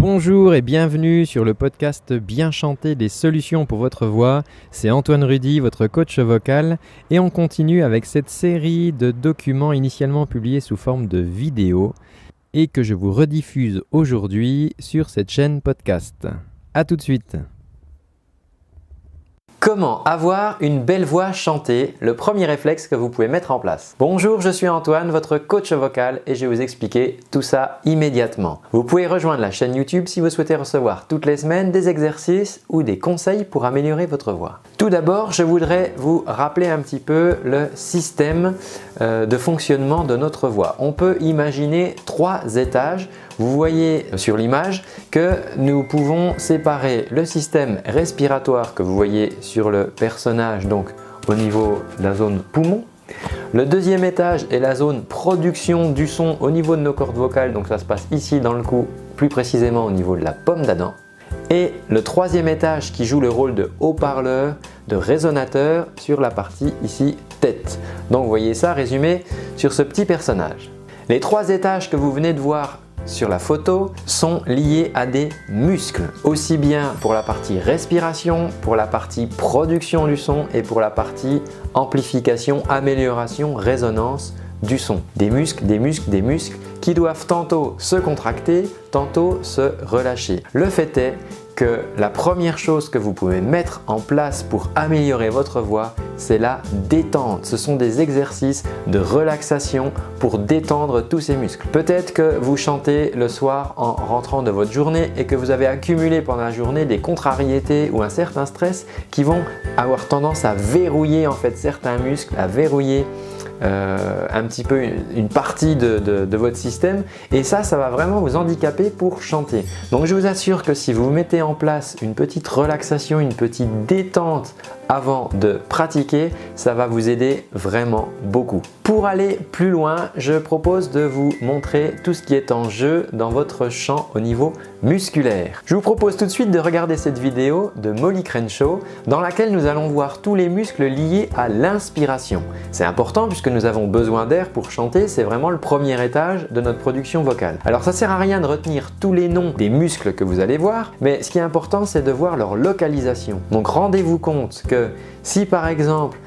Bonjour et bienvenue sur le podcast Bien chanter des solutions pour votre voix. C'est Antoine Rudy, votre coach vocal, et on continue avec cette série de documents initialement publiés sous forme de vidéo et que je vous rediffuse aujourd'hui sur cette chaîne podcast. A tout de suite. Comment avoir une belle voix chantée? Le premier réflexe que vous pouvez mettre en place. Bonjour, je suis Antoine, votre coach vocal et je vais vous expliquer tout ça immédiatement. Vous pouvez rejoindre la chaîne YouTube si vous souhaitez recevoir toutes les semaines des exercices ou des conseils pour améliorer votre voix. Tout d'abord, je voudrais vous rappeler un petit peu le système de fonctionnement de notre voix. On peut imaginer 3 étages. Vous voyez sur l'image que nous pouvons séparer le système respiratoire que vous voyez sur le personnage, donc au niveau de la zone poumon. Le deuxième étage est la zone production du son au niveau de nos cordes vocales, donc ça se passe ici dans le cou, plus précisément au niveau de la pomme d'Adam. Et le troisième étage qui joue le rôle de haut-parleur, de résonateur sur la partie ici tête. Donc vous voyez ça résumé sur ce petit personnage. Les 3 étages que vous venez de voir sur la photo sont liés à des muscles, aussi bien pour la partie respiration, pour la partie production du son et pour la partie amplification, amélioration, résonance du son. Des muscles qui doivent tantôt se contracter, tantôt se relâcher. Le fait est que la première chose que vous pouvez mettre en place pour améliorer votre voix, c'est la détente. Ce sont des exercices de relaxation pour détendre tous ces muscles. Peut-être que vous chantez le soir en rentrant de votre journée et que vous avez accumulé pendant la journée des contrariétés ou un certain stress qui vont avoir tendance à verrouiller en fait certains muscles, à verrouiller un petit peu une partie de votre système, et ça va vraiment vous handicaper pour chanter. Donc je vous assure que si vous mettez en place une petite relaxation, une petite détente avant de pratiquer, ça va vous aider vraiment beaucoup. Pour aller plus loin, je propose de vous montrer tout ce qui est en jeu dans votre chant au niveau musculaire. Je vous propose tout de suite de regarder cette vidéo de Molly Crenshaw dans laquelle nous allons voir tous les muscles liés à l'inspiration. C'est important puisque nous avons besoin d'air pour chanter, c'est vraiment le premier étage de notre production vocale. Alors ça sert à rien de retenir tous les noms des muscles que vous allez voir, mais ce qui est important c'est de voir leur localisation. Donc rendez-vous compte que si par exemple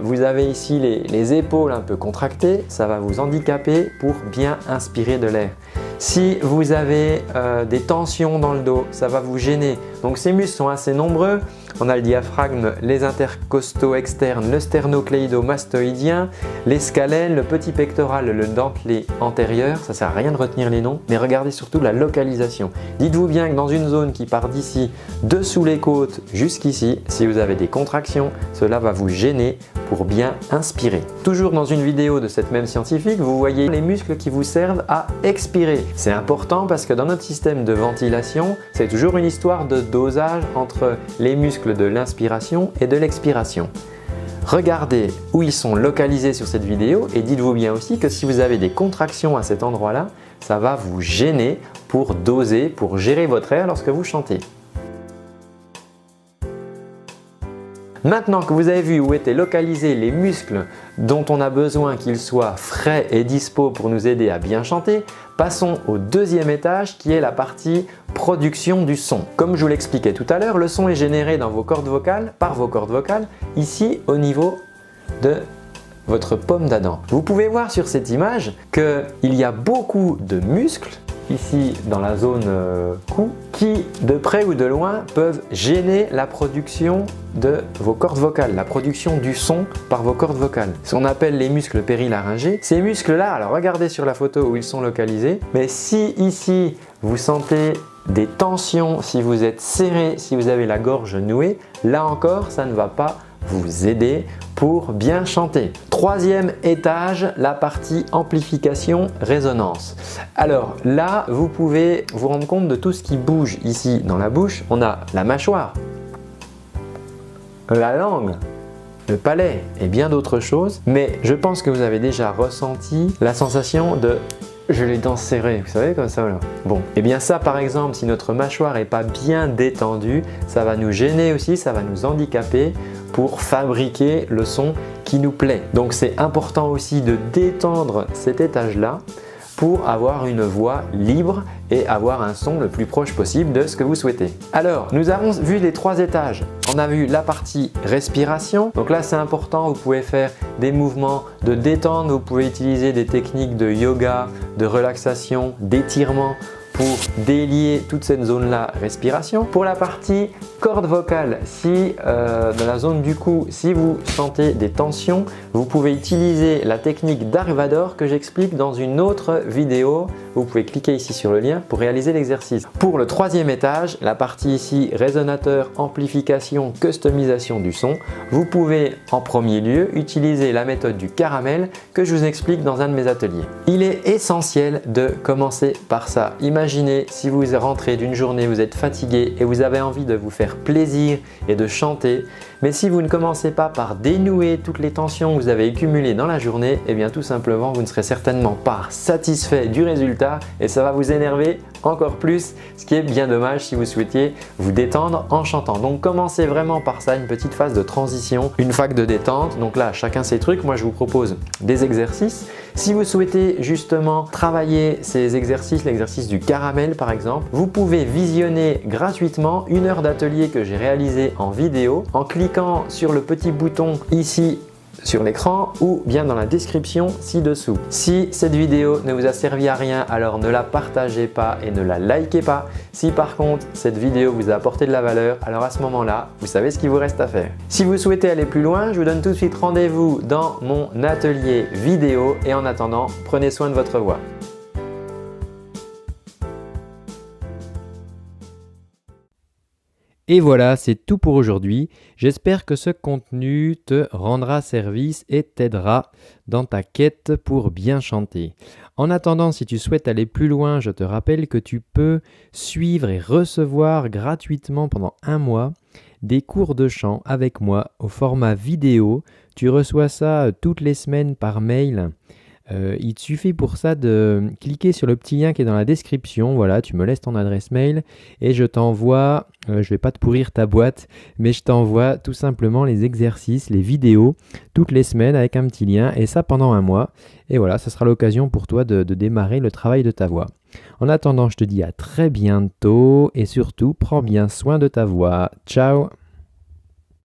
vous avez ici les épaules un peu contractées, ça va vous handicaper pour bien inspirer de l'air. Si vous avez des tensions dans le dos, ça va vous gêner. Donc ces muscles sont assez nombreux. On a le diaphragme, les intercostaux externes, le sternocléido-mastoïdien, les scalènes, le petit pectoral, le dentelé antérieur. Ça ne sert à rien de retenir les noms, mais regardez surtout la localisation. Dites-vous bien que dans une zone qui part d'ici, dessous les côtes jusqu'ici, si vous avez des contractions, cela va vous gêner pour bien inspirer. Toujours dans une vidéo de cette même scientifique, vous voyez les muscles qui vous servent à expirer. C'est important parce que dans notre système de ventilation, c'est toujours une histoire de dosage entre les muscles de l'inspiration et de l'expiration. Regardez où ils sont localisés sur cette vidéo et dites-vous bien aussi que si vous avez des contractions à cet endroit-là, ça va vous gêner pour doser, pour gérer votre air lorsque vous chantez. Maintenant que vous avez vu où étaient localisés les muscles dont on a besoin qu'ils soient frais et dispo pour nous aider à bien chanter, passons au deuxième étage qui est la partie production du son. Comme je vous l'expliquais tout à l'heure, le son est généré dans vos cordes vocales, par vos cordes vocales, ici au niveau de votre pomme d'Adam. Vous pouvez voir sur cette image qu'il y a beaucoup de muscles ici dans la zone cou qui de près ou de loin peuvent gêner la production de vos cordes vocales, la production du son par vos cordes vocales. Ce qu'on appelle les muscles périlaryngés. Ces muscles-là, alors regardez sur la photo où ils sont localisés, mais si ici vous sentez des tensions, si vous êtes serré, si vous avez la gorge nouée, là encore ça ne va pas vous aider pour bien chanter. Troisième étage, la partie amplification résonance. Alors là, vous pouvez vous rendre compte de tout ce qui bouge ici dans la bouche. On a la mâchoire, la langue, le palais et bien d'autres choses. Mais je pense que vous avez déjà ressenti la sensation de j'ai les dents serrées, vous savez, comme ça là. Bon, et bien ça par exemple, si notre mâchoire n'est pas bien détendue, ça va nous gêner aussi, ça va nous handicaper pour fabriquer le son qui nous plaît. Donc c'est important aussi de détendre cet étage-là pour avoir une voix libre et avoir un son le plus proche possible de ce que vous souhaitez. Alors, nous avons vu les 3 étages. On a vu la partie respiration. Donc là, c'est important, vous pouvez faire des mouvements de détente, vous pouvez utiliser des techniques de yoga, de relaxation, d'étirement pour délier toute cette zone-là respiration. Pour la partie corde vocale, si dans la zone du cou, si vous sentez des tensions, vous pouvez utiliser la technique d'Arvador que j'explique dans une autre vidéo. Vous pouvez cliquer ici sur le lien pour réaliser l'exercice. Pour le 3e étage, la partie ici résonateur, amplification, customisation du son, vous pouvez en premier lieu utiliser la méthode du caramel que je vous explique dans un de mes ateliers. Il est essentiel de commencer par ça. Imaginez si vous rentrez d'une journée, vous êtes fatigué et vous avez envie de vous faire plaisir et de chanter, mais si vous ne commencez pas par dénouer toutes les tensions que vous avez accumulées dans la journée, eh bien tout simplement vous ne serez certainement pas satisfait du résultat et ça va vous énerver encore plus, ce qui est bien dommage si vous souhaitiez vous détendre en chantant. Donc commencez vraiment par ça, une petite phase de transition, une phase de détente. Donc là, chacun ses trucs. Moi, je vous propose des exercices. Si vous souhaitez justement travailler ces exercices, l'exercice du caramel par exemple, vous pouvez visionner gratuitement 1 heure d'atelier que j'ai réalisé en vidéo en cliquant sur le petit bouton ici sur l'écran ou bien dans la description ci-dessous. Si cette vidéo ne vous a servi à rien, alors ne la partagez pas et ne la likez pas. Si par contre cette vidéo vous a apporté de la valeur, alors à ce moment-là, vous savez ce qu'il vous reste à faire. Si vous souhaitez aller plus loin, je vous donne tout de suite rendez-vous dans mon atelier vidéo et en attendant, prenez soin de votre voix. Et voilà, c'est tout pour aujourd'hui. J'espère que ce contenu te rendra service et t'aidera dans ta quête pour bien chanter. En attendant, si tu souhaites aller plus loin, je te rappelle que tu peux suivre et recevoir gratuitement pendant 1 mois des cours de chant avec moi au format vidéo. Tu reçois ça toutes les semaines par mail. Il te suffit pour ça de cliquer sur le petit lien qui est dans la description. Voilà, tu me laisses ton adresse mail et je t'envoie, je ne vais pas te pourrir ta boîte, mais je t'envoie tout simplement les exercices, les vidéos toutes les semaines avec un petit lien et ça pendant 1 mois. Et voilà, ça sera l'occasion pour toi de démarrer le travail de ta voix. En attendant, je te dis à très bientôt et surtout, prends bien soin de ta voix. Ciao!